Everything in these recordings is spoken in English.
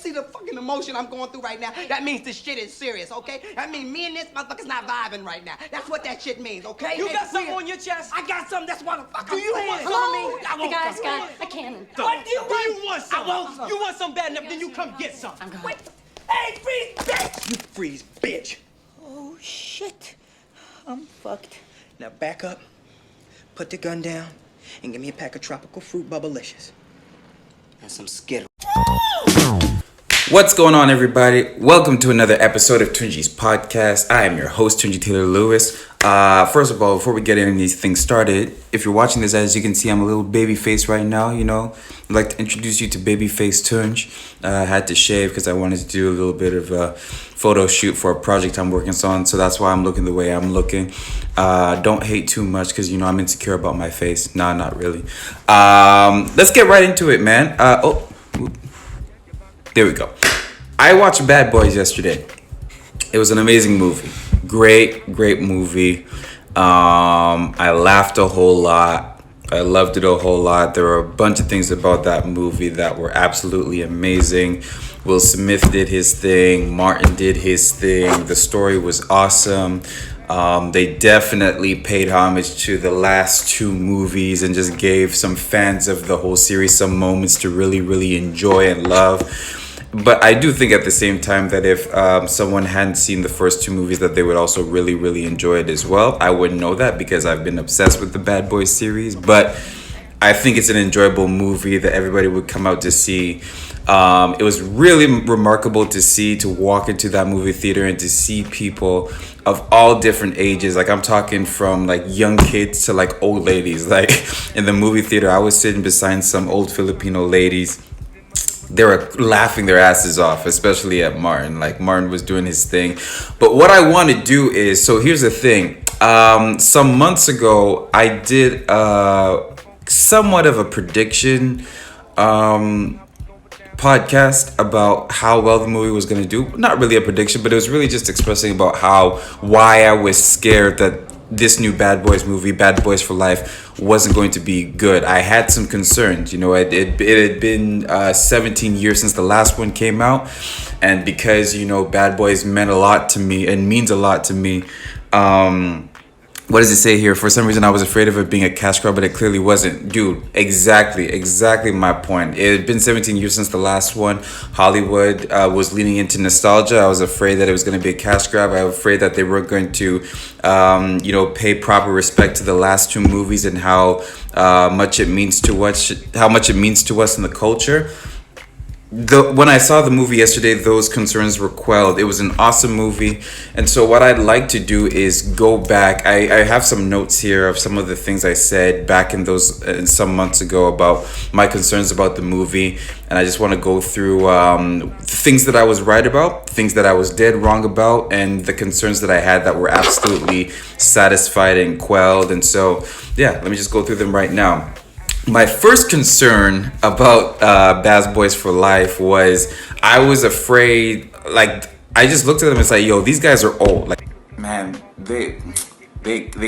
see the fucking emotion I'm going through right now? That means this shit is serious, okay? That means me and this motherfucker's not vibing right now. That's what that shit means, okay? You got something on your chest? I got something. That's what the fuck Do you want some? Hello? I The want guy's some. got a cannon. What do you want some? I want some. You want some bad enough, then you come get some. I'm going. Wait. Hey, freeze, bitch! You freeze, bitch. Oh, shit. I'm fucked. Now back up, put the gun down, and give me a pack of tropical fruit bubblicious. And some Skittles. What's going on, everybody? Welcome to another episode of Tunji's podcast. I am your host, Tunji Taylor Lewis. First of all, before we get any of these things started, if you're watching this, as you can see, I'm a little baby face right now, you know. I'd like to introduce you to Babyface Tunj. I had to shave because I wanted to do a little bit of a photo shoot for a project I'm working on, so that's why I'm looking the way I'm looking. Don't hate too much because, you know, I'm insecure about my face. Nah, not really. Let's get right into it, man. There we go. I watched Bad Boys yesterday. It was an amazing movie. Great movie. I laughed a whole lot. I loved it a whole lot. There were a bunch of things about that movie that were absolutely amazing. Will Smith did his thing. Martin did his thing. The story was awesome. They definitely paid homage to the last two movies and just gave some fans of the whole series some moments to really enjoy and love. But I do think at the same time that if someone hadn't seen the first two movies, that they would also really enjoy it as well. I wouldn't know that because I've been obsessed with the Bad Boys series, but I think it's an enjoyable movie that everybody would come out to see. It was really remarkable to walk into that movie theater and to see people of all different ages. Like, I'm talking from like young kids to like old ladies. Like, in the movie theater, I was sitting beside some old Filipino ladies. They were laughing their asses off, especially at Martin. Like, Martin was doing his thing. But what I want to do is, so here's the thing. Some months ago, I did somewhat of a prediction podcast about how well the movie was going to do. Not really a prediction, but it was really just expressing about why I was scared that this new Bad Boys movie, Bad Boys for Life, wasn't going to be good. I had some concerns. You know, it had been 17 years since the last one came out, and because, you know, Bad Boys meant a lot to me and means a lot to me. What does it say here? For some reason, I was afraid of it being a cash grab, but it clearly wasn't. Dude, exactly my point. It had been 17 years since the last one. Hollywood was leaning into nostalgia. I was afraid that it was going to be a cash grab. I was afraid that they weren't going to, pay proper respect to the last two movies and how much it means to us in the culture. When I saw the movie yesterday, those concerns were quelled. It was an awesome movie. And so what I'd like to do is go back. I have some notes here of some of the things I said back in those some months ago about my concerns about the movie. And I just want to go through things that I was right about, things that I was dead wrong about, and the concerns that I had that were absolutely satisfied and quelled. And so, yeah, let me just go through them right now. My first concern about Bad Boys for Life was I was afraid, like, I just looked at them and said, yo, these guys are old. Like, man, they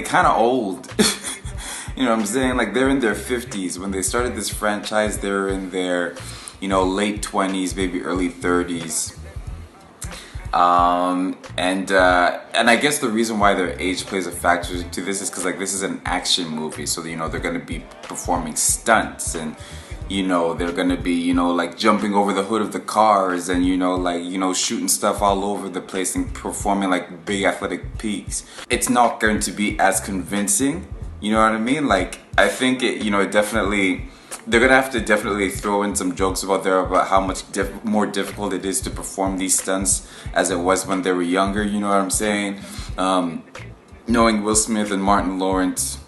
kind of old. You know what I'm saying? Like, they're in their 50s. When they started this franchise, they were in their, late 20s, maybe early 30s. And I guess the reason why their age plays a factor to this is because, like, this is an action movie, so they're going to be performing stunts, and they're going to be like jumping over the hood of the cars, and shooting stuff all over the place and performing like big athletic peaks. It's not going to be as convincing, you know what I mean? Like, I think it definitely, they're gonna have to definitely throw in some jokes about how much more difficult it is to perform these stunts as it was when they were younger. You know what I'm saying? Knowing Will Smith and Martin Lawrence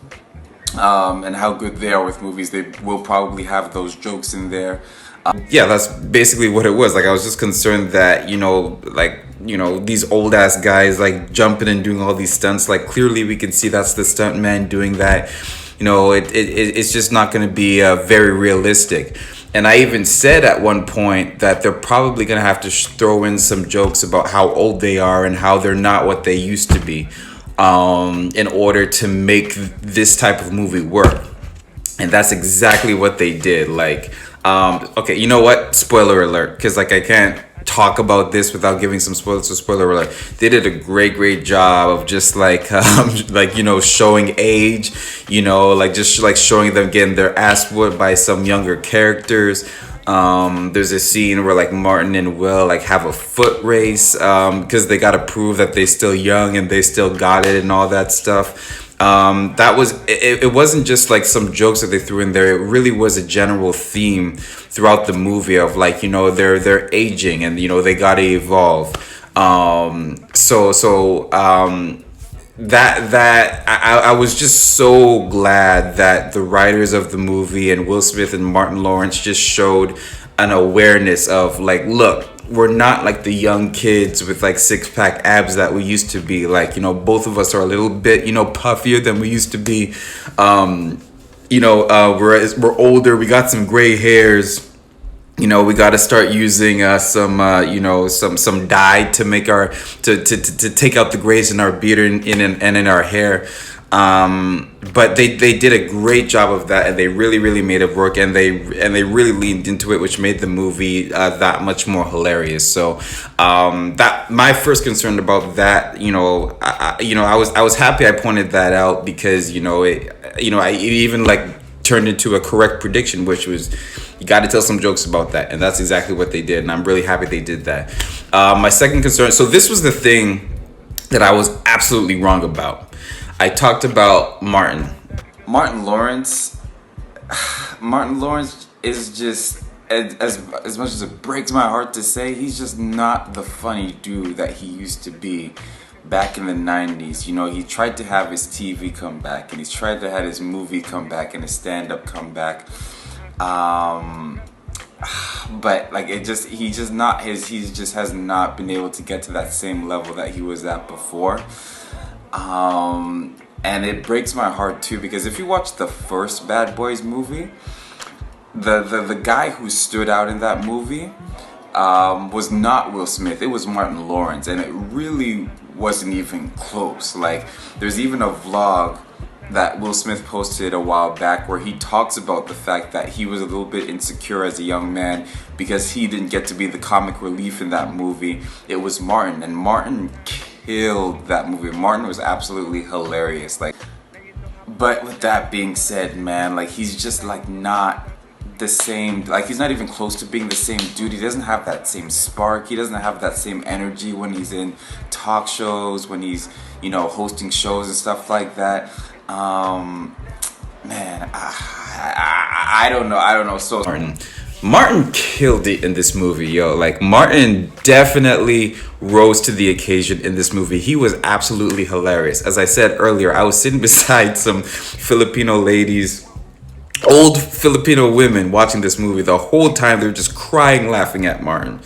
and how good they are with movies, they will probably have those jokes in there. Yeah, that's basically what it was. Like, I was just concerned that these old ass guys like jumping and doing all these stunts. Like, clearly we can see that's the stunt man doing that. It's just not going to be very realistic. And I even said at one point that they're probably going to have to throw in some jokes about how old they are and how they're not what they used to be in order to make this type of movie work. And that's exactly what they did. Like, Okay, you know what? Spoiler alert, because like I can't talk about this without giving some spoilers. So spoiler alert. They did a great job of just like like showing age, like just like showing them getting their ass whooped by some younger characters. There's a scene where like Martin and Will like have a foot race because they got to prove that they're still young and they still got it and all that stuff. That was it wasn't just like some jokes that they threw in there. It really was a general theme throughout the movie of like they're aging and they gotta evolve. That I was just so glad that the writers of the movie and Will Smith and Martin Lawrence just showed an awareness of like, look, we're not like the young kids with like six-pack abs that we used to be. Like, both of us are a little bit, puffier than we used to be. We're older, we got some gray hairs. We got to start using some dye to make to take out the grays in our beard and in our hair. But they did a great job of that, and they really made it work, and they really leaned into it, which made the movie that much more hilarious. So that my first concern about that, I was happy I pointed that out because it even like turned into a correct prediction, which was you got to tell some jokes about that, and that's exactly what they did, and I'm really happy they did that. My second concern, so this was the thing that I was absolutely wrong about. I talked about Martin Lawrence. Martin Lawrence is just as much as it breaks my heart to say, he's just not the funny dude that he used to be back in the 90s. He tried to have his TV come back, and he's tried to have his movie come back and his stand-up come back. But like he just has not been able to get to that same level that he was at before. And it breaks my heart too, because if you watch the first Bad Boys movie, the guy who stood out in that movie was not Will Smith. It was Martin Lawrence, and it really wasn't even close. Like, there's even a vlog that Will Smith posted a while back where he talks about the fact that he was a little bit insecure as a young man because he didn't get to be the comic relief in that movie. It was Martin, and Martin killed that movie. Martin was absolutely hilarious. But with that being said, man, like, he's just like not the same. Like, he's not even close to being the same dude. He doesn't have that same spark. He doesn't have that same energy when he's in talk shows, when he's hosting shows and stuff like that. Man, I don't know. So Martin killed it in this movie, yo. Like, Martin definitely rose to the occasion in this movie. He was absolutely hilarious. As I said earlier, I was sitting beside some Filipino ladies, old Filipino women, watching this movie. The whole time they were just crying, laughing at Martin.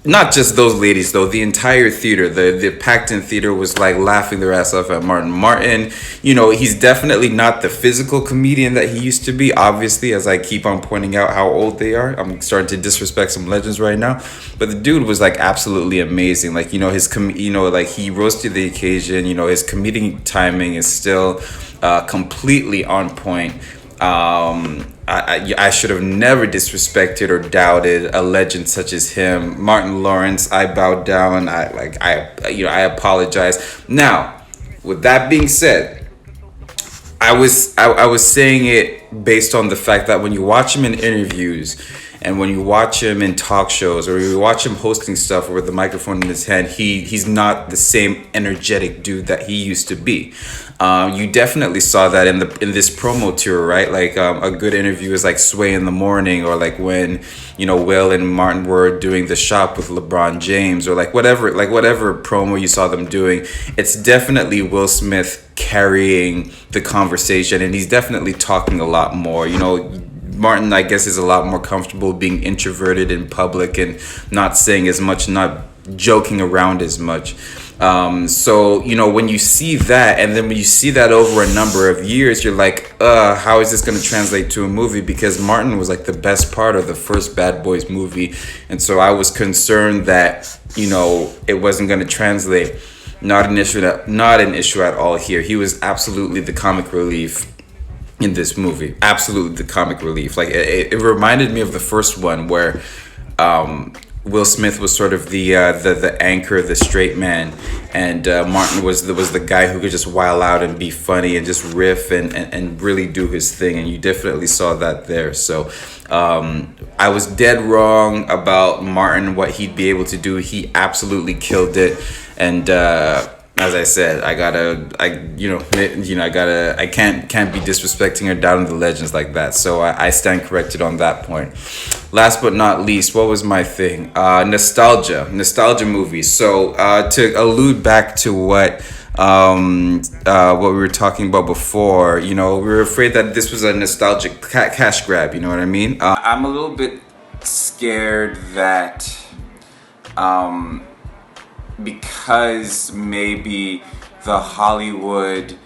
Not just those ladies, though. The entire theater, the packed-in theater was like laughing their ass off at Martin. Martin, he's definitely not the physical comedian that he used to be. Obviously, as I keep on pointing out how old they are, I'm starting to disrespect some legends right now. But the dude was like absolutely amazing. Like, like he rose to the occasion. His comedic timing is still completely on point. I should have never disrespected or doubted a legend such as him. Martin Lawrence, I bowed down. I apologize. Now, with that being said, I was saying it based on the fact that when you watch him in interviews and when you watch him in talk shows or you watch him hosting stuff with the microphone in his hand, he's not the same energetic dude that he used to be. You definitely saw that in this promo tour, right? Like, a good interview is like Sway in the Morning, or like when Will and Martin were doing The Shop with LeBron James, or like whatever promo you saw them doing. It's definitely Will Smith carrying the conversation, and he's definitely talking a lot more. Martin, I guess, is a lot more comfortable being introverted in public and not saying as much, not joking around as much. So when you see that, and then when you see that over a number of years, you're like, how is this going to translate to a movie? Because Martin was like the best part of the first Bad Boys movie, and so I was concerned that it wasn't going to translate. Not an issue at all here. He was absolutely the comic relief. in this movie. Absolutely the comic relief. Like it reminded me of the first one where Will Smith was sort of the anchor, the straight man, and Martin was the guy who could just wild out and be funny and just riff and really do his thing. And you definitely saw that there. So I was dead wrong about Martin, what he'd be able to do. He absolutely killed it. And as I said, I can't be disrespecting or doubting the legends like that. So I stand corrected on that point. Last but not least, what was my thing? Nostalgia movies. So to allude back to what we were talking about before, we were afraid that this was a nostalgic cash grab. You know what I mean? I'm a little bit scared that because maybe the Hollywood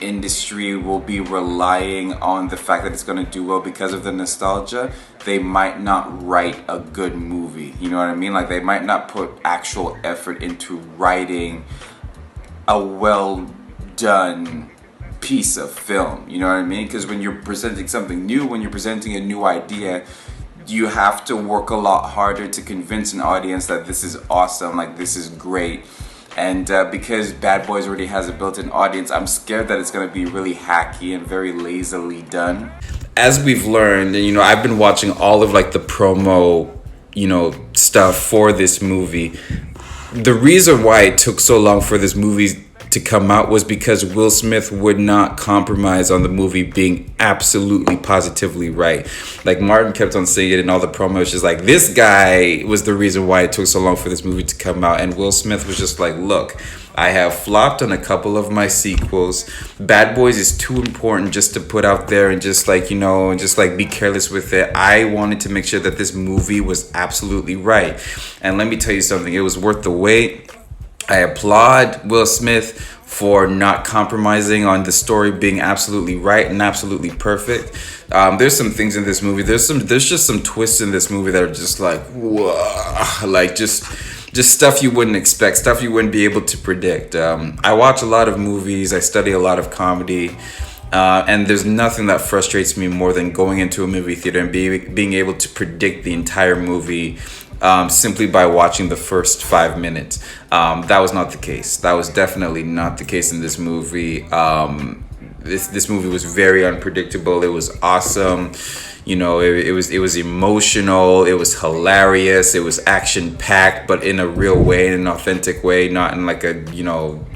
industry will be relying on the fact that it's going to do well because of the nostalgia, they might not write a good movie. You know what I mean? Like, they might not put actual effort into writing a well done piece of film. You know what I mean? Because when you're presenting something new, when you're presenting a new idea, you have to work a lot harder to convince an audience that this is awesome, like this is great. And because Bad Boys already has a built-in audience, I'm scared that it's going to be really hacky and very lazily done. As we've learned, and I've been watching all of like the promo, stuff for this movie. The reason why it took so long for this movie to come out was because Will Smith would not compromise on the movie being absolutely positively right. Like, Martin kept on saying it in all the promos, just like, this guy was the reason why it took so long for this movie to come out. And Will Smith was just like, look, I have flopped on a couple of my sequels. Bad Boys is too important just to put out there and just like, and just like be careless with it. I wanted to make sure that this movie was absolutely right. And let me tell you something, it was worth the wait. I applaud Will Smith for not compromising on the story being absolutely right and absolutely perfect. There's some things in this movie. There's just some twists in this movie that are just like, whoa, like just stuff you wouldn't expect, stuff you wouldn't be able to predict. I watch a lot of movies. I study a lot of comedy. And there's nothing that frustrates me more than going into a movie theater and being able to predict the entire movie simply by watching the first 5 minutes. That was not the case. That was definitely not the case in this movie. This movie was very unpredictable. It was awesome. It was emotional. It was hilarious. It was action packed, but in a real way, in an authentic way, not in like a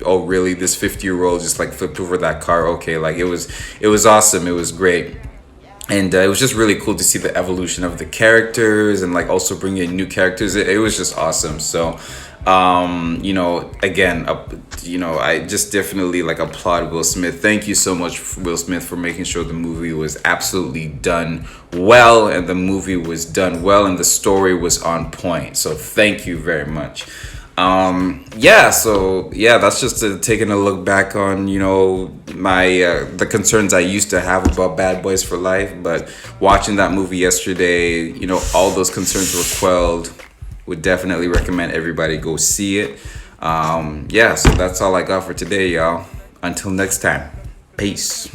oh really, this 50-year-old just like flipped over that car. Okay, like it was awesome. It was great. And it was just really cool to see the evolution of the characters and like also bring in new characters. It was just awesome. So, again, I just definitely like applaud Will Smith. Thank you so much, Will Smith, for making sure the movie was absolutely done well, and the movie was done well, and the story was on point. So thank you very much. That's just taking a look back on my the concerns I used to have about Bad Boys for Life, but watching that movie yesterday, all those concerns were quelled. Would definitely recommend everybody go see it. So that's all I got for today, y'all. Until next time, peace.